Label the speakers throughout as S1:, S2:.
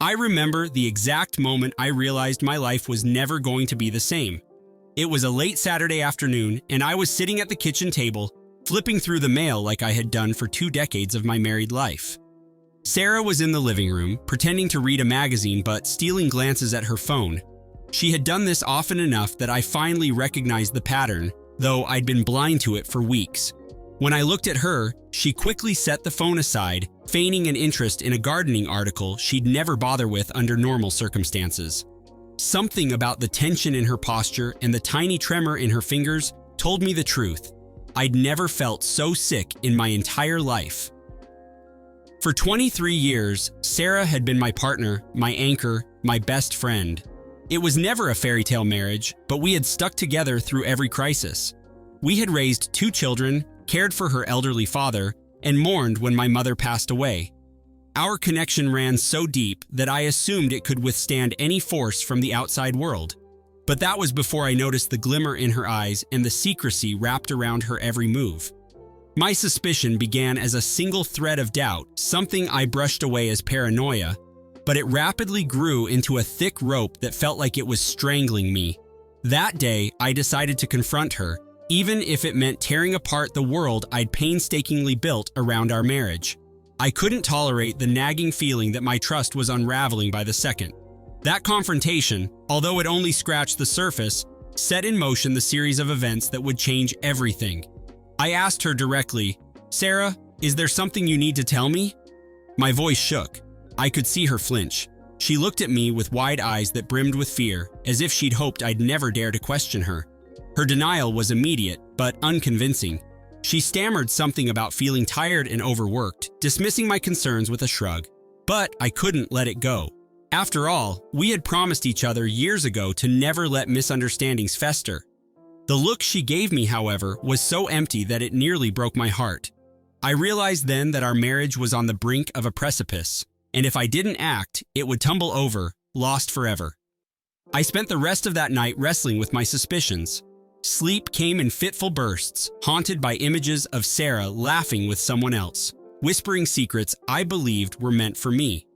S1: I remember the exact moment I realized my life was never going to be the same. It was a late Saturday afternoon, and I was sitting at the kitchen table, flipping through the mail like I had done for 2 decades of my married life. Sarah was in the living room, pretending to read a magazine but stealing glances at her phone. She had done this often enough that I finally recognized the pattern, though I'd been blind to it for weeks. When I looked at her, she quickly set the phone aside, feigning an interest in a gardening article she'd never bother with under normal circumstances. Something about the tension in her posture and the tiny tremor in her fingers told me the truth. I'd never felt so sick in my entire life. For 23 years, Sarah had been my partner, my anchor, my best friend. It was never a fairy tale marriage, but we had stuck together through every crisis. We had raised 2 children, cared for her elderly father, and mourned when my mother passed away. Our connection ran so deep that I assumed it could withstand any force from the outside world. But that was before I noticed the glimmer in her eyes and the secrecy wrapped around her every move. My suspicion began as a single thread of doubt, something I brushed away as paranoia, but it rapidly grew into a thick rope that felt like it was strangling me. That day, I decided to confront her, even if it meant tearing apart the world I'd painstakingly built around our marriage. I couldn't tolerate the nagging feeling that my trust was unraveling by the second. That confrontation, although it only scratched the surface, set in motion the series of events that would change everything. I asked her directly, "Sarah, is there something you need to tell me?" My voice shook. I could see her flinch. She looked at me with wide eyes that brimmed with fear, as if she'd hoped I'd never dare to question her. Her denial was immediate, but unconvincing. She stammered something about feeling tired and overworked, dismissing my concerns with a shrug. But I couldn't let it go. After all, we had promised each other years ago to never let misunderstandings fester. The look she gave me, however, was so empty that it nearly broke my heart. I realized then that our marriage was on the brink of a precipice, and if I didn't act, it would tumble over, lost forever. I spent the rest of that night wrestling with my suspicions. Sleep came in fitful bursts, haunted by images of Sarah laughing with someone else, whispering secrets I believed were meant for me.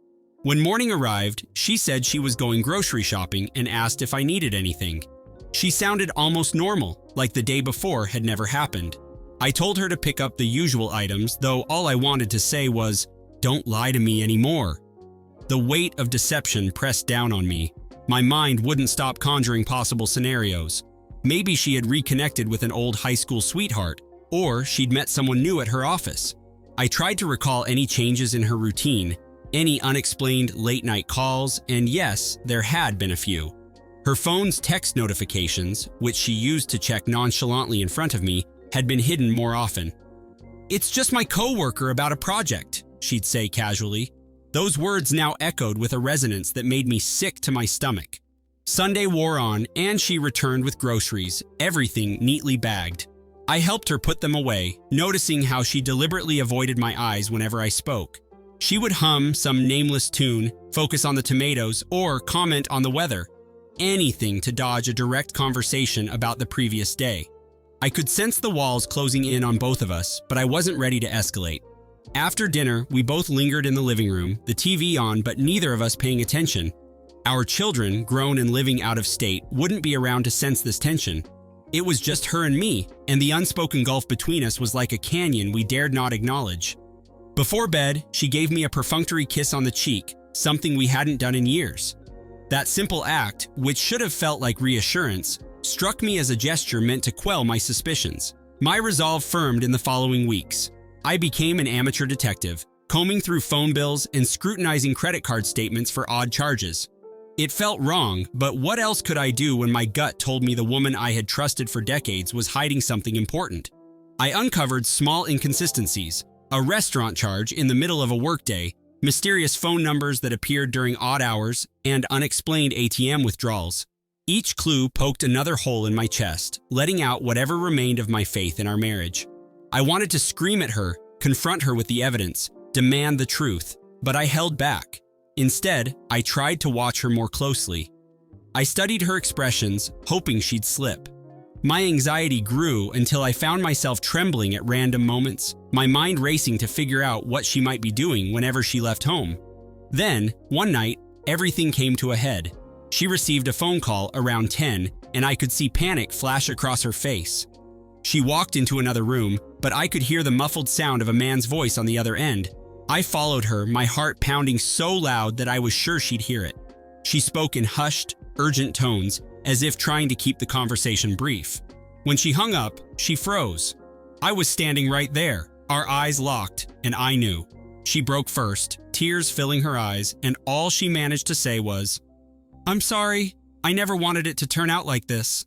S1: When morning arrived, she said she was going grocery shopping and asked if I needed anything. She sounded almost normal, like the day before had never happened. I told her to pick up the usual items, though all I wanted to say was, "Don't lie to me anymore." The weight of deception pressed down on me. My mind wouldn't stop conjuring possible scenarios. Maybe she had reconnected with an old high school sweetheart, or she'd met someone new at her office. I tried to recall any changes in her routine, any unexplained late-night calls, and yes, there had been a few. Her phone's text notifications, which she used to check nonchalantly in front of me, had been hidden more often. "It's just my coworker about a project," she'd say casually. Those words now echoed with a resonance that made me sick to my stomach. Sunday wore on, and she returned with groceries, everything neatly bagged. I helped her put them away, noticing how she deliberately avoided my eyes whenever I spoke. She would hum some nameless tune, focus on the tomatoes, or comment on the weather. Anything to dodge a direct conversation about the previous day. I could sense the walls closing in on both of us, but I wasn't ready to escalate. After dinner, we both lingered in the living room, the TV on, but neither of us paying attention. Our children, grown and living out of state, wouldn't be around to sense this tension. It was just her and me, and the unspoken gulf between us was like a canyon we dared not acknowledge. Before bed, she gave me a perfunctory kiss on the cheek, something we hadn't done in years. That simple act, which should have felt like reassurance, struck me as a gesture meant to quell my suspicions. My resolve firmed in the following weeks. I became an amateur detective, combing through phone bills and scrutinizing credit card statements for odd charges. It felt wrong, but what else could I do when my gut told me the woman I had trusted for decades was hiding something important? I uncovered small inconsistencies, a restaurant charge in the middle of a workday, mysterious phone numbers that appeared during odd hours, and unexplained ATM withdrawals. Each clue poked another hole in my chest, letting out whatever remained of my faith in our marriage. I wanted to scream at her, confront her with the evidence, demand the truth, but I held back. Instead, I tried to watch her more closely. I studied her expressions, hoping she'd slip. My anxiety grew until I found myself trembling at random moments, my mind racing to figure out what she might be doing whenever she left home. Then, one night, everything came to a head. She received a phone call around 10, and I could see panic flash across her face. She walked into another room, but I could hear the muffled sound of a man's voice on the other end. I followed her, my heart pounding so loud that I was sure she'd hear it. She spoke in hushed, urgent tones, as if trying to keep the conversation brief. When she hung up, she froze. I was standing right there, our eyes locked, and I knew. She broke first, tears filling her eyes, and all she managed to say was, "I'm sorry. I never wanted it to turn out like this."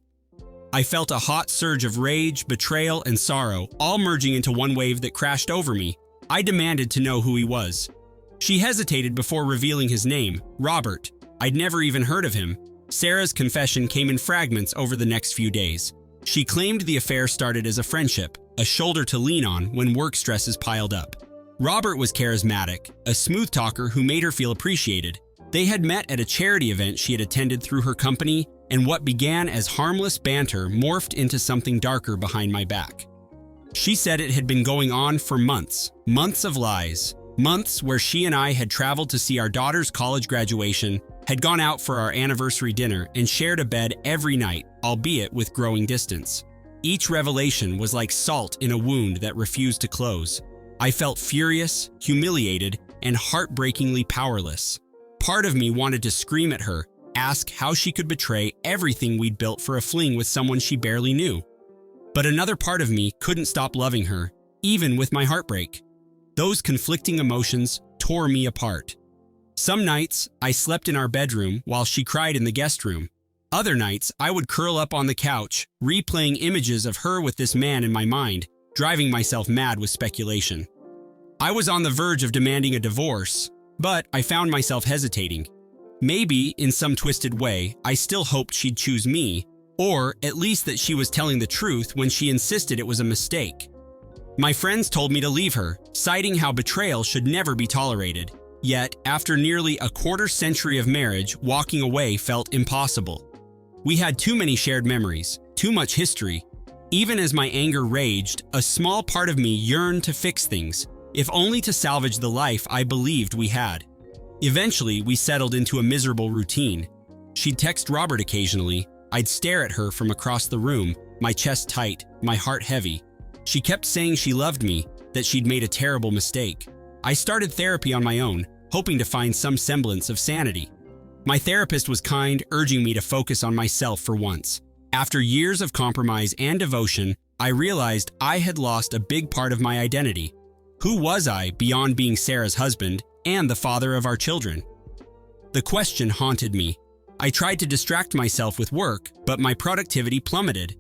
S1: I felt a hot surge of rage, betrayal, and sorrow, all merging into one wave that crashed over me. I demanded to know who he was. She hesitated before revealing his name, Robert. I'd never even heard of him. Sarah's confession came in fragments over the next few days. She claimed the affair started as a friendship, a shoulder to lean on when work stresses piled up. Robert was charismatic, a smooth talker who made her feel appreciated. They had met at a charity event she had attended through her company, and what began as harmless banter morphed into something darker behind my back. She said it had been going on for months, months of lies, months where she and I had traveled to see our daughter's college graduation, had gone out for our anniversary dinner, and shared a bed every night, albeit with growing distance. Each revelation was like salt in a wound that refused to close. I felt furious, humiliated, and heartbreakingly powerless. Part of me wanted to scream at her, ask how she could betray everything we'd built for a fling with someone she barely knew. But another part of me couldn't stop loving her, even with my heartbreak. Those conflicting emotions tore me apart. Some nights, I slept in our bedroom while she cried in the guest room. Other nights, I would curl up on the couch, replaying images of her with this man in my mind, driving myself mad with speculation. I was on the verge of demanding a divorce, but I found myself hesitating. Maybe, in some twisted way, I still hoped she'd choose me, or at least that she was telling the truth when she insisted it was a mistake. My friends told me to leave her, citing how betrayal should never be tolerated. Yet, after nearly a quarter-century of marriage, walking away felt impossible. We had too many shared memories, too much history. Even as my anger raged, a small part of me yearned to fix things, if only to salvage the life I believed we had. Eventually, we settled into a miserable routine. She'd text Robert occasionally. I'd stare at her from across the room, my chest tight, my heart heavy. She kept saying she loved me, that she'd made a terrible mistake. I started therapy on my own, hoping to find some semblance of sanity. My therapist was kind, urging me to focus on myself for once. After years of compromise and devotion, I realized I had lost a big part of my identity. Who was I beyond being Sarah's husband and the father of our children? The question haunted me. I tried to distract myself with work, but my productivity plummeted.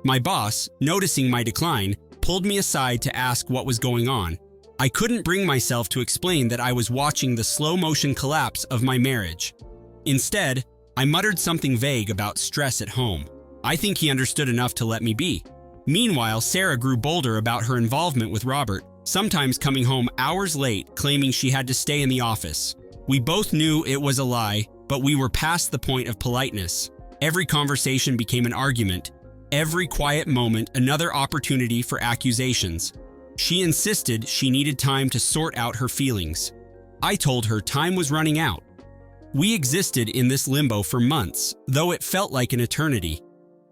S1: My boss, noticing my decline, pulled me aside to ask what was going on. I couldn't bring myself to explain that I was watching the slow-motion collapse of my marriage. Instead, I muttered something vague about stress at home. I think he understood enough to let me be. Meanwhile, Sarah grew bolder about her involvement with Robert, sometimes coming home hours late, claiming she had to stay in the office. We both knew it was a lie, but we were past the point of politeness. Every conversation became an argument. Every quiet moment, another opportunity for accusations. She insisted she needed time to sort out her feelings. I told her time was running out. We existed in this limbo for months, though it felt like an eternity.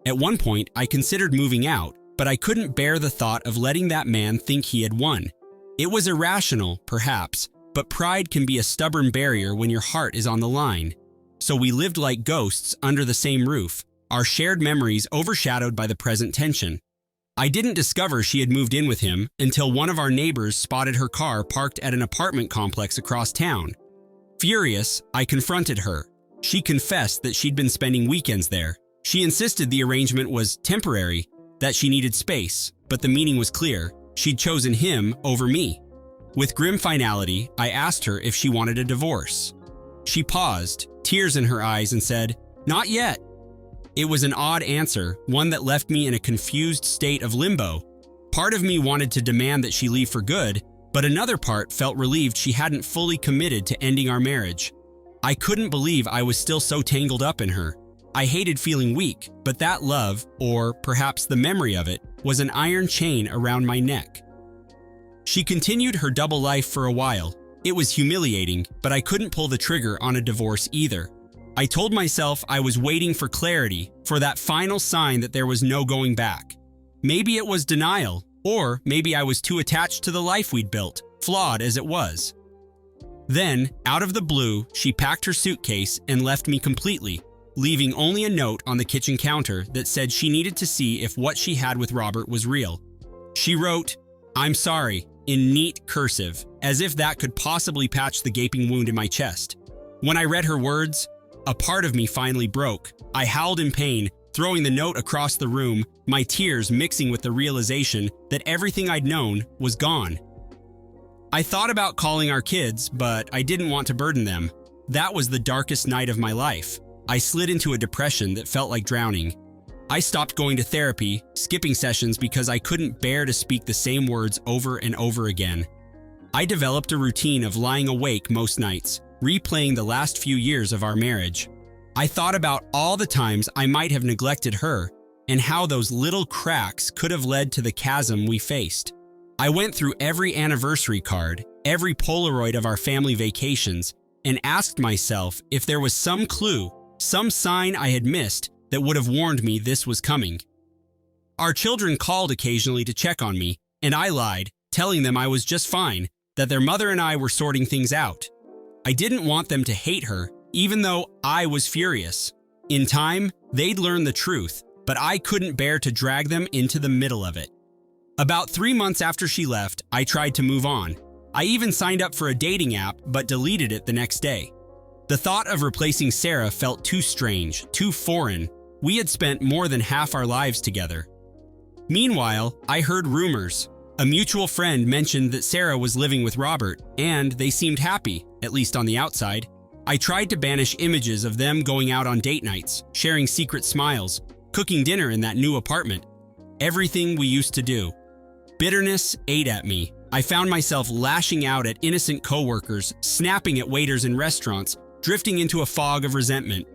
S1: At one point, I considered moving out, but I couldn't bear the thought of letting that man think he had won. It was irrational, perhaps, but pride can be a stubborn barrier when your heart is on the line. So we lived like ghosts under the same roof, our shared memories overshadowed by the present tension. I didn't discover she had moved in with him until one of our neighbors spotted her car parked at an apartment complex across town. Furious, I confronted her. She confessed that she'd been spending weekends there. She insisted the arrangement was temporary, that she needed space, but the meaning was clear. She'd chosen him over me. With grim finality, I asked her if she wanted a divorce. She paused, tears in her eyes, and said, "Not yet." It was an odd answer, one that left me in a confused state of limbo. Part of me wanted to demand that she leave for good, but another part felt relieved she hadn't fully committed to ending our marriage. I couldn't believe I was still so tangled up in her. I hated feeling weak, but that love, or perhaps the memory of it, was an iron chain around my neck. She continued her double life for a while. It was humiliating, but I couldn't pull the trigger on a divorce either. I told myself I was waiting for clarity, for that final sign that there was no going back. Maybe it was denial, or maybe I was too attached to the life we'd built, flawed as it was. Then, out of the blue, she packed her suitcase and left me completely, leaving only a note on the kitchen counter that said she needed to see if what she had with Robert was real. She wrote, "I'm sorry," in neat cursive, as if that could possibly patch the gaping wound in my chest. When I read her words, a part of me finally broke. I howled in pain, throwing the note across the room, my tears mixing with the realization that everything I'd known was gone. I thought about calling our kids, but I didn't want to burden them. That was the darkest night of my life. I slid into a depression that felt like drowning. I stopped going to therapy, skipping sessions because I couldn't bear to speak the same words over and over again. I developed a routine of lying awake most nights, replaying the last few years of our marriage. I thought about all the times I might have neglected her and how those little cracks could have led to the chasm we faced. I went through every anniversary card, every Polaroid of our family vacations, and asked myself if there was some clue, some sign I had missed that would have warned me this was coming. Our children called occasionally to check on me, and I lied, telling them I was just fine, that their mother and I were sorting things out. I didn't want them to hate her, even though I was furious. In time, they'd learn the truth, but I couldn't bear to drag them into the middle of it. About 3 months after she left, I tried to move on. I even signed up for a dating app, but deleted it the next day. The thought of replacing Sarah felt too strange, too foreign. We had spent more than half our lives together. Meanwhile, I heard rumors. A mutual friend mentioned that Sarah was living with Robert, and they seemed happy, at least on the outside. I tried to banish images of them going out on date nights, sharing secret smiles, cooking dinner in that new apartment. Everything we used to do. Bitterness ate at me. I found myself lashing out at innocent coworkers, snapping at waiters in restaurants, drifting into a fog of resentment.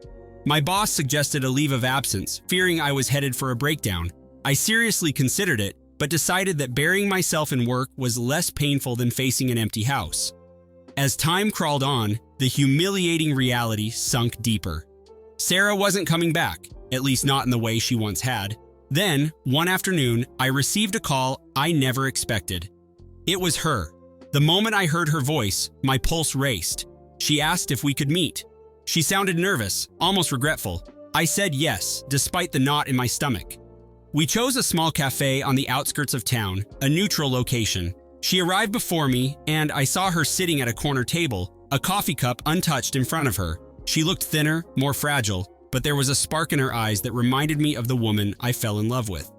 S1: My boss suggested a leave of absence, fearing I was headed for a breakdown. I seriously considered it, but decided that burying myself in work was less painful than facing an empty house. As time crawled on, the humiliating reality sunk deeper. Sarah wasn't coming back, at least not in the way she once had. Then, one afternoon, I received a call I never expected. It was her. The moment I heard her voice, my pulse raced. She asked if we could meet. She sounded nervous, almost regretful. I said yes, despite the knot in my stomach. We chose a small cafe on the outskirts of town, a neutral location. She arrived before me, and I saw her sitting at a corner table, a coffee cup untouched in front of her. She looked thinner, more fragile, but there was a spark in her eyes that reminded me of the woman I fell in love with.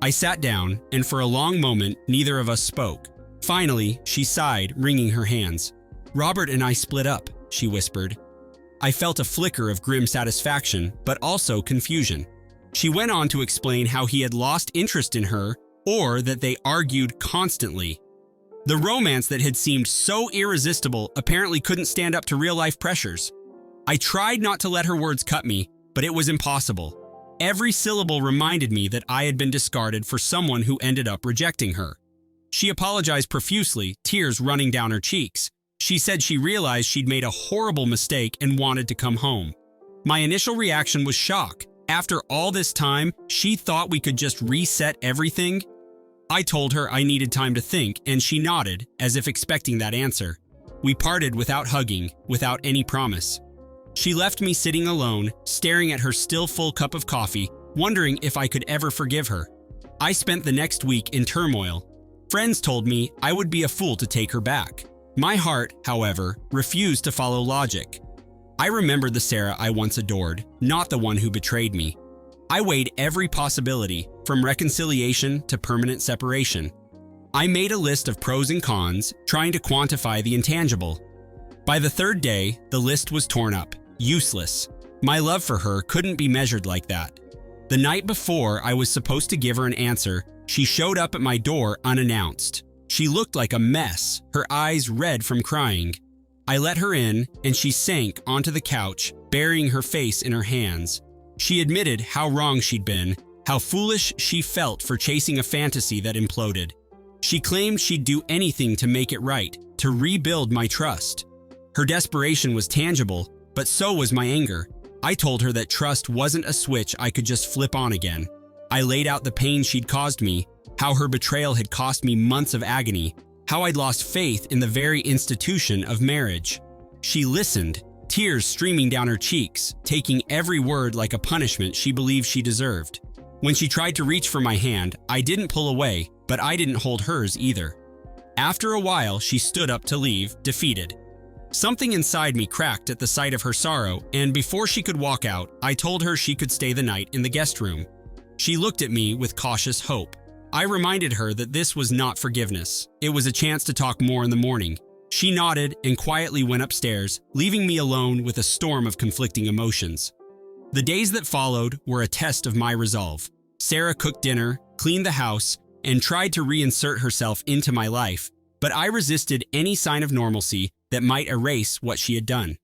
S1: I sat down, and for a long moment, neither of us spoke. Finally, she sighed, wringing her hands. "Robert and I split up," she whispered. I felt a flicker of grim satisfaction, but also confusion. She went on to explain how he had lost interest in her, or that they argued constantly. The romance that had seemed so irresistible apparently couldn't stand up to real-life pressures. I tried not to let her words cut me, but it was impossible. Every syllable reminded me that I had been discarded for someone who ended up rejecting her. She apologized profusely, tears running down her cheeks. She said she realized she'd made a horrible mistake and wanted to come home. My initial reaction was shock. After all this time, she thought we could just reset everything? I told her I needed time to think, and she nodded, as if expecting that answer. We parted without hugging, without any promise. She left me sitting alone, staring at her still full cup of coffee, wondering if I could ever forgive her. I spent the next week in turmoil. Friends told me I would be a fool to take her back. My heart, however, refused to follow logic. I remembered the Sarah I once adored, not the one who betrayed me. I weighed every possibility, from reconciliation to permanent separation. I made a list of pros and cons, trying to quantify the intangible. By the third day, the list was torn up, useless. My love for her couldn't be measured like that. The night before I was supposed to give her an answer, she showed up at my door unannounced. She looked like a mess, her eyes red from crying. I let her in, and she sank onto the couch, burying her face in her hands. She admitted how wrong she'd been, how foolish she felt for chasing a fantasy that imploded. She claimed she'd do anything to make it right, to rebuild my trust. Her desperation was tangible, but so was my anger. I told her that trust wasn't a switch I could just flip on again. I laid out the pain she'd caused me, how her betrayal had cost me months of agony, how I'd lost faith in the very institution of marriage. She listened, tears streaming down her cheeks, taking every word like a punishment she believed she deserved. When she tried to reach for my hand, I didn't pull away, but I didn't hold hers either. After a while, she stood up to leave, defeated. Something inside me cracked at the sight of her sorrow, and before she could walk out, I told her she could stay the night in the guest room. She looked at me with cautious hope. I reminded her that this was not forgiveness. It was a chance to talk more in the morning. She nodded and quietly went upstairs, leaving me alone with a storm of conflicting emotions. The days that followed were a test of my resolve. Sarah cooked dinner, cleaned the house, and tried to reinsert herself into my life, but I resisted any sign of normalcy that might erase what she had done.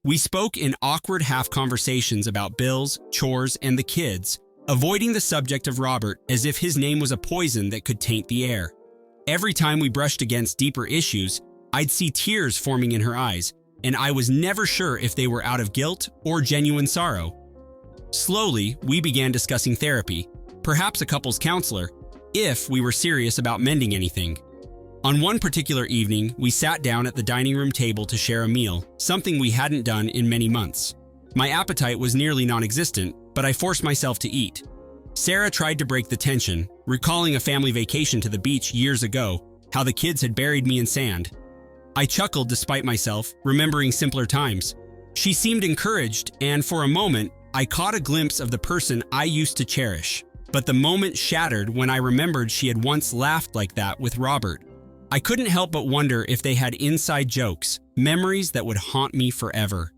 S1: We spoke in awkward half-conversations about bills, chores, and the kids, avoiding the subject of Robert as if his name was a poison that could taint the air. Every time we brushed against deeper issues, I'd see tears forming in her eyes, and I was never sure if they were out of guilt or genuine sorrow. Slowly, we began discussing therapy, perhaps a couples counselor, if we were serious about mending anything. On one particular evening, we sat down at the dining room table to share a meal, something we hadn't done in many months. My appetite was nearly non-existent, but I forced myself to eat. Sarah tried to break the tension, recalling a family vacation to the beach years ago, how the kids had buried me in sand. I chuckled despite myself, remembering simpler times. She seemed encouraged, and for a moment, I caught a glimpse of the person I used to cherish. But the moment shattered when I remembered she had once laughed like that with Robert. I couldn't help but wonder if they had inside jokes, memories that would haunt me forever.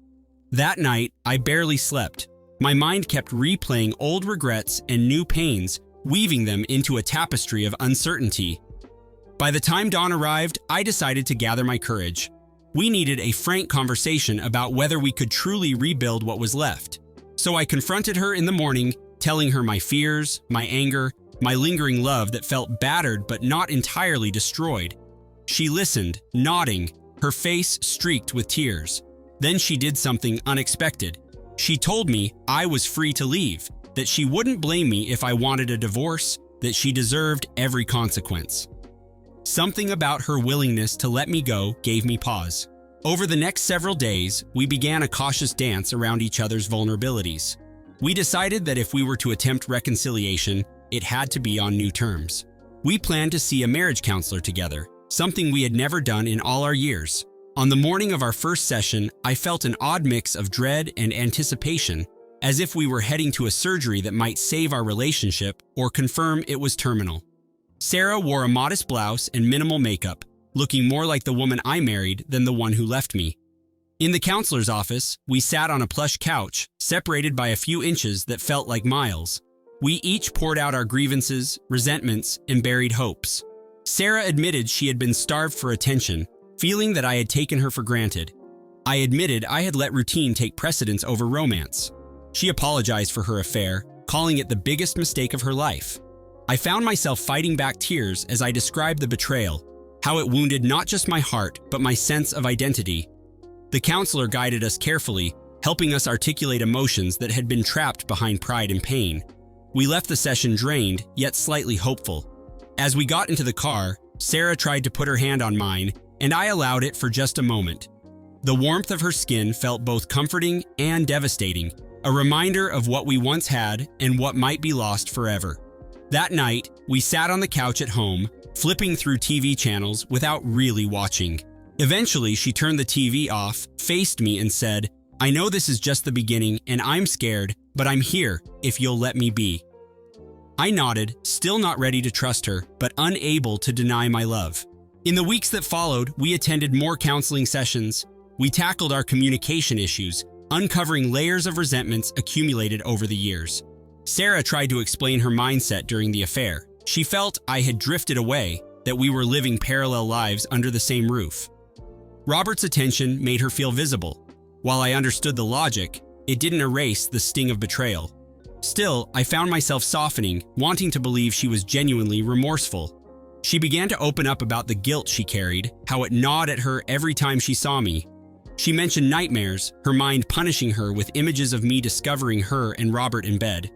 S1: That night, I barely slept. My mind kept replaying old regrets and new pains, weaving them into a tapestry of uncertainty. By the time dawn arrived, I decided to gather my courage. We needed a frank conversation about whether we could truly rebuild what was left. So I confronted her in the morning, telling her my fears, my anger, my lingering love that felt battered but not entirely destroyed. She listened, nodding, her face streaked with tears. Then she did something unexpected. She told me I was free to leave, that she wouldn't blame me if I wanted a divorce, that she deserved every consequence. Something about her willingness to let me go gave me pause. Over the next several days, we began a cautious dance around each other's vulnerabilities. We decided that if we were to attempt reconciliation, it had to be on new terms. We planned to see a marriage counselor together, something we had never done in all our years. On the morning of our first session, I felt an odd mix of dread and anticipation, as if we were heading to a surgery that might save our relationship or confirm it was terminal. Sarah wore a modest blouse and minimal makeup, looking more like the woman I married than the one who left me. In the counselor's office, we sat on a plush couch, separated by a few inches that felt like miles. We each poured out our grievances, resentments, and buried hopes. Sarah admitted she had been starved for attention, feeling that I had taken her for granted. I admitted I had let routine take precedence over romance. She apologized for her affair, calling it the biggest mistake of her life. I found myself fighting back tears as I described the betrayal, how it wounded not just my heart, but my sense of identity. The counselor guided us carefully, helping us articulate emotions that had been trapped behind pride and pain. We left the session drained, yet slightly hopeful. As we got into the car, Sarah tried to put her hand on mine, and I allowed it for just a moment. The warmth of her skin felt both comforting and devastating, a reminder of what we once had and what might be lost forever. That night, we sat on the couch at home, flipping through TV channels without really watching. Eventually, she turned the TV off, faced me, and said, "I know this is just the beginning, and I'm scared, but I'm here if you'll let me be." I nodded, still not ready to trust her, but unable to deny my love. In the weeks that followed, we attended more counseling sessions. We tackled our communication issues, uncovering layers of resentments accumulated over the years. Sarah tried to explain her mindset during the affair. She felt I had drifted away, that we were living parallel lives under the same roof. Robert's attention made her feel visible. While I understood the logic, it didn't erase the sting of betrayal. Still, I found myself softening, wanting to believe she was genuinely remorseful. She began to open up about the guilt she carried, how it gnawed at her every time she saw me. She mentioned nightmares, her mind punishing her with images of me discovering her and Robert in bed.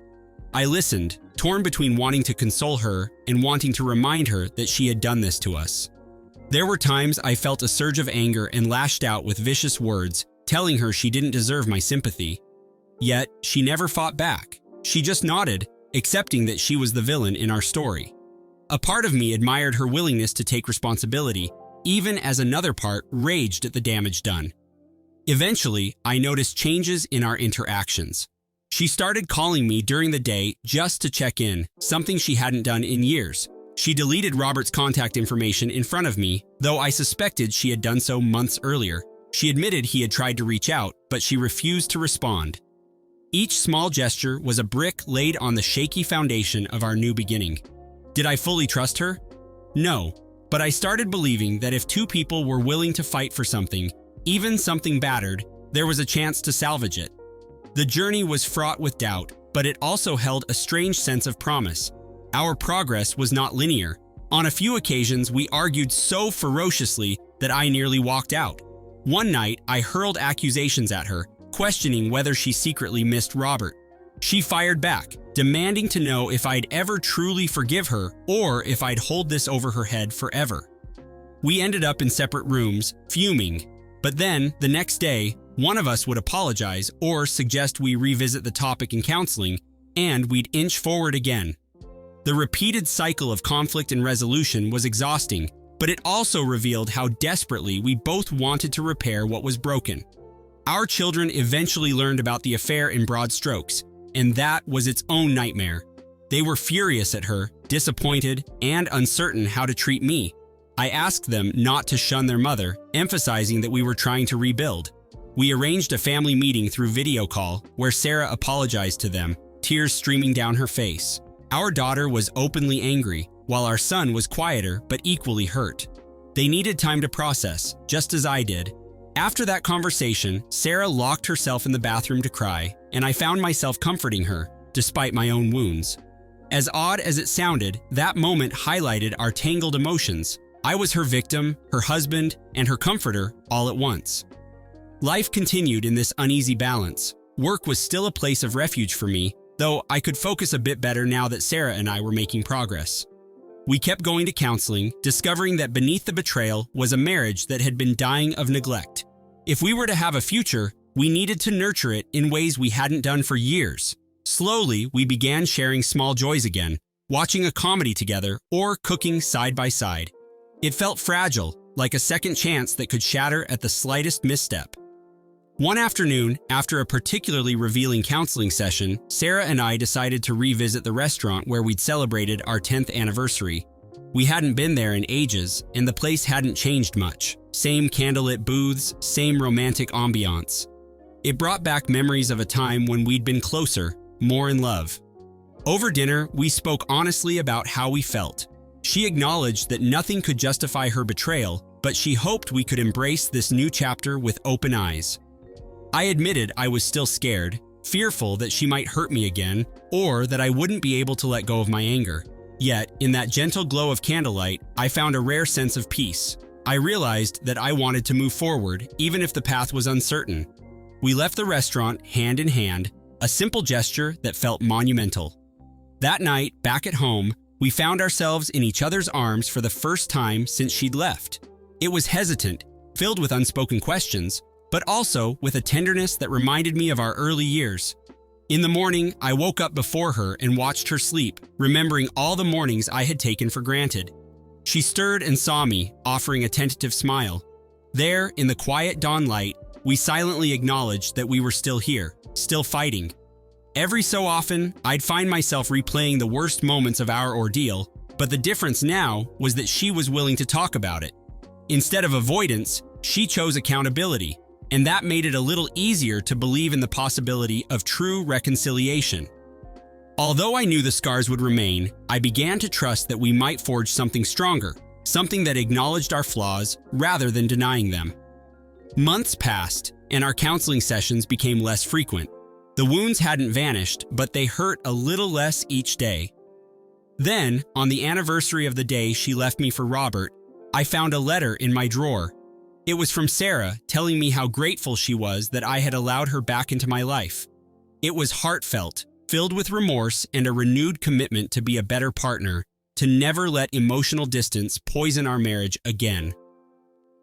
S1: I listened, torn between wanting to console her and wanting to remind her that she had done this to us. There were times I felt a surge of anger and lashed out with vicious words, telling her she didn't deserve my sympathy. Yet, she never fought back. She just nodded, accepting that she was the villain in our story. A part of me admired her willingness to take responsibility, even as another part raged at the damage done. Eventually, I noticed changes in our interactions. She started calling me during the day just to check in, something she hadn't done in years. She deleted Robert's contact information in front of me, though I suspected she had done so months earlier. She admitted he had tried to reach out, but she refused to respond. Each small gesture was a brick laid on the shaky foundation of our new beginning. Did I fully trust her? No, but I started believing that if two people were willing to fight for something, even something battered, there was a chance to salvage it. The journey was fraught with doubt, but it also held a strange sense of promise. Our progress was not linear. On a few occasions, we argued so ferociously that I nearly walked out. One night, I hurled accusations at her, questioning whether she secretly missed Robert. She fired back, demanding to know if I'd ever truly forgive her or if I'd hold this over her head forever. We ended up in separate rooms, fuming. But then, the next day, one of us would apologize or suggest we revisit the topic in counseling, and we'd inch forward again. The repeated cycle of conflict and resolution was exhausting, but it also revealed how desperately we both wanted to repair what was broken. Our children eventually learned about the affair in broad strokes, and that was its own nightmare. They were furious at her, disappointed, and uncertain how to treat me. I asked them not to shun their mother, emphasizing that we were trying to rebuild. We arranged a family meeting through video call where Sarah apologized to them, tears streaming down her face. Our daughter was openly angry, while our son was quieter but equally hurt. They needed time to process, just as I did. After that conversation, Sarah locked herself in the bathroom to cry, and I found myself comforting her, despite my own wounds. As odd as it sounded, that moment highlighted our tangled emotions. I was her victim, her husband, and her comforter all at once. Life continued in this uneasy balance. Work was still a place of refuge for me, though I could focus a bit better now that Sarah and I were making progress. We kept going to counseling, discovering that beneath the betrayal was a marriage that had been dying of neglect. If we were to have a future, we needed to nurture it in ways we hadn't done for years. Slowly, we began sharing small joys again, watching a comedy together or cooking side by side. It felt fragile, like a second chance that could shatter at the slightest misstep. One afternoon, after a particularly revealing counseling session, Sarah and I decided to revisit the restaurant where we'd celebrated our 10th anniversary. We hadn't been there in ages, and the place hadn't changed much. Same candlelit booths, same romantic ambiance. It brought back memories of a time when we'd been closer, more in love. Over dinner, we spoke honestly about how we felt. She acknowledged that nothing could justify her betrayal, but she hoped we could embrace this new chapter with open eyes. I admitted I was still scared, fearful that she might hurt me again, or that I wouldn't be able to let go of my anger. Yet, in that gentle glow of candlelight, I found a rare sense of peace. I realized that I wanted to move forward, even if the path was uncertain. We left the restaurant hand in hand, a simple gesture that felt monumental. That night, back at home, we found ourselves in each other's arms for the first time since she'd left. It was hesitant, filled with unspoken questions, but also with a tenderness that reminded me of our early years. In the morning, I woke up before her and watched her sleep, remembering all the mornings I had taken for granted. She stirred and saw me, offering a tentative smile. There, in the quiet dawn light, we silently acknowledged that we were still here, still fighting. Every so often, I'd find myself replaying the worst moments of our ordeal, but the difference now was that she was willing to talk about it. Instead of avoidance, she chose accountability, and that made it a little easier to believe in the possibility of true reconciliation. Although I knew the scars would remain, I began to trust that we might forge something stronger, something that acknowledged our flaws rather than denying them. Months passed, and our counseling sessions became less frequent. The wounds hadn't vanished, but they hurt a little less each day. Then, on the anniversary of the day she left me for Robert, I found a letter in my drawer. It was from Sarah telling me how grateful she was that I had allowed her back into my life. It was heartfelt, filled with remorse and a renewed commitment to be a better partner, to never let emotional distance poison our marriage again.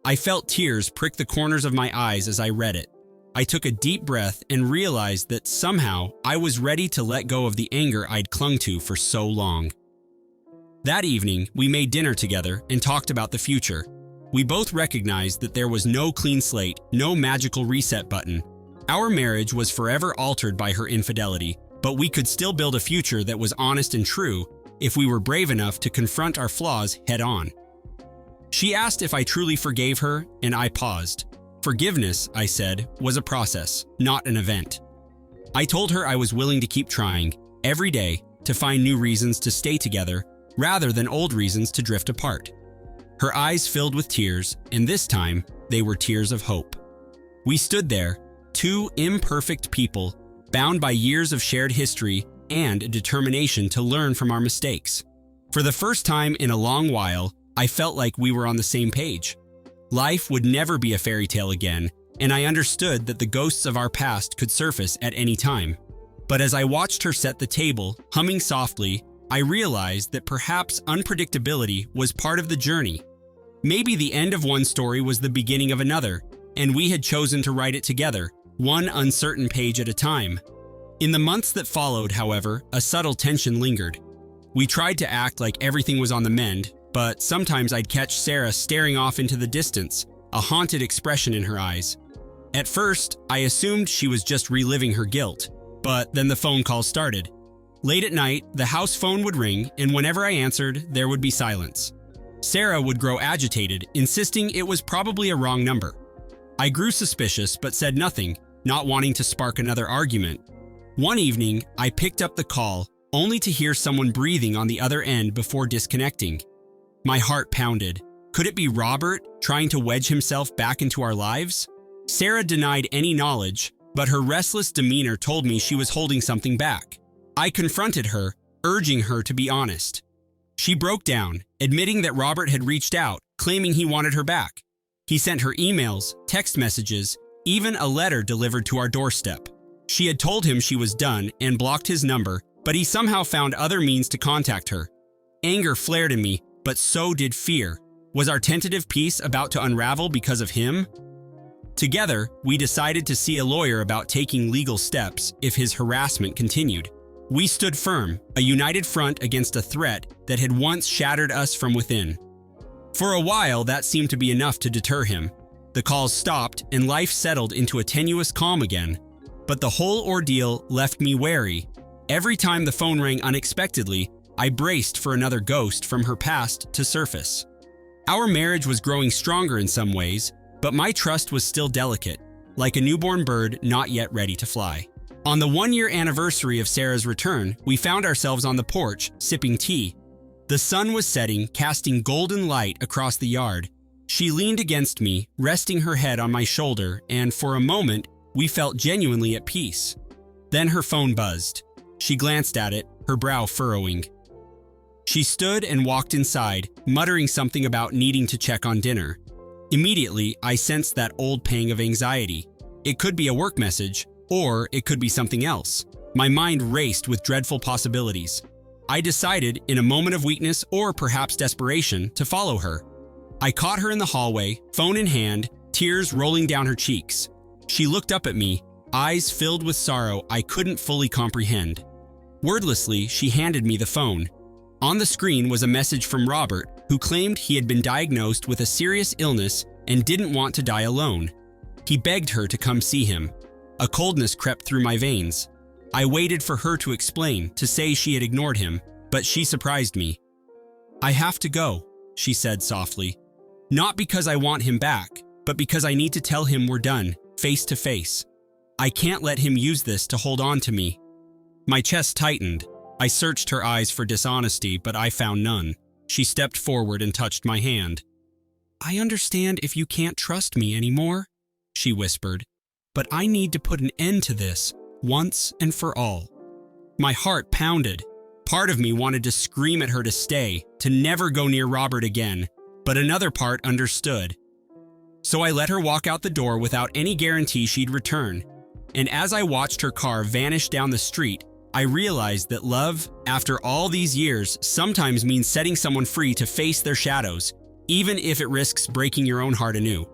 S1: I felt tears prick the corners of my eyes as I read it. I took a deep breath and realized that somehow I was ready to let go of the anger I'd clung to for so long. That evening, we made dinner together and talked about the future. We both recognized that there was no clean slate, no magical reset button. Our marriage was forever altered by her infidelity, but we could still build a future that was honest and true if we were brave enough to confront our flaws head-on. She asked if I truly forgave her, and I paused. Forgiveness, I said, was a process, not an event. I told her I was willing to keep trying, every day, to find new reasons to stay together, rather than old reasons to drift apart. Her eyes filled with tears, and this time, they were tears of hope. We stood there, two imperfect people, bound by years of shared history and a determination to learn from our mistakes. For the first time in a long while, I felt like we were on the same page. Life would never be a fairy tale again, and I understood that the ghosts of our past could surface at any time. But as I watched her set the table, humming softly, I realized that perhaps unpredictability was part of the journey. Maybe the end of one story was the beginning of another, and we had chosen to write it together, one uncertain page at a time. In the months that followed, however, a subtle tension lingered. We tried to act like everything was on the mend, but sometimes I'd catch Sarah staring off into the distance, a haunted expression in her eyes. At first, I assumed she was just reliving her guilt, but then the phone call started. Late at night, the house phone would ring, and whenever I answered, there would be silence. Sarah would grow agitated, insisting it was probably a wrong number. I grew suspicious but said nothing, not wanting to spark another argument. One evening, I picked up the call, only to hear someone breathing on the other end before disconnecting. My heart pounded. Could it be Robert, trying to wedge himself back into our lives? Sarah denied any knowledge, but her restless demeanor told me she was holding something back. I confronted her, urging her to be honest. She broke down, admitting that Robert had reached out, claiming he wanted her back. He sent her emails, text messages, even a letter delivered to our doorstep. She had told him she was done and blocked his number, but he somehow found other means to contact her. Anger flared in me, but so did fear. Was our tentative peace about to unravel because of him? Together, we decided to see a lawyer about taking legal steps if his harassment continued. We stood firm, a united front against a threat that had once shattered us from within. For a while, that seemed to be enough to deter him. The calls stopped and life settled into a tenuous calm again. But the whole ordeal left me wary. Every time the phone rang unexpectedly, I braced for another ghost from her past to surface. Our marriage was growing stronger in some ways, but my trust was still delicate, like a newborn bird not yet ready to fly. On the one-year anniversary of Sarah's return, we found ourselves on the porch, sipping tea. The sun was setting, casting golden light across the yard. She leaned against me, resting her head on my shoulder, and for a moment, we felt genuinely at peace. Then her phone buzzed. She glanced at it, her brow furrowing. She stood and walked inside, muttering something about needing to check on dinner. Immediately, I sensed that old pang of anxiety. It could be a work message, or it could be something else. My mind raced with dreadful possibilities. I decided, in a moment of weakness or perhaps desperation, to follow her. I caught her in the hallway, phone in hand, tears rolling down her cheeks. She looked up at me, eyes filled with sorrow I couldn't fully comprehend. Wordlessly, she handed me the phone. On the screen was a message from Robert, who claimed he had been diagnosed with a serious illness and didn't want to die alone. He begged her to come see him. A coldness crept through my veins. I waited for her to explain, to say she had ignored him, but she surprised me. "I have to go," she said softly. "Not because I want him back, but because I need to tell him we're done, face to face. I can't let him use this to hold on to me." My chest tightened. I searched her eyes for dishonesty, but I found none. She stepped forward and touched my hand. "I understand if you can't trust me anymore," she whispered, "but I need to put an end to this, once and for all." My heart pounded. Part of me wanted to scream at her to stay, to never go near Robert again, but another part understood. So I let her walk out the door without any guarantee she'd return. And as I watched her car vanish down the street, I realized that love, after all these years, sometimes means setting someone free to face their shadows, even if it risks breaking your own heart anew.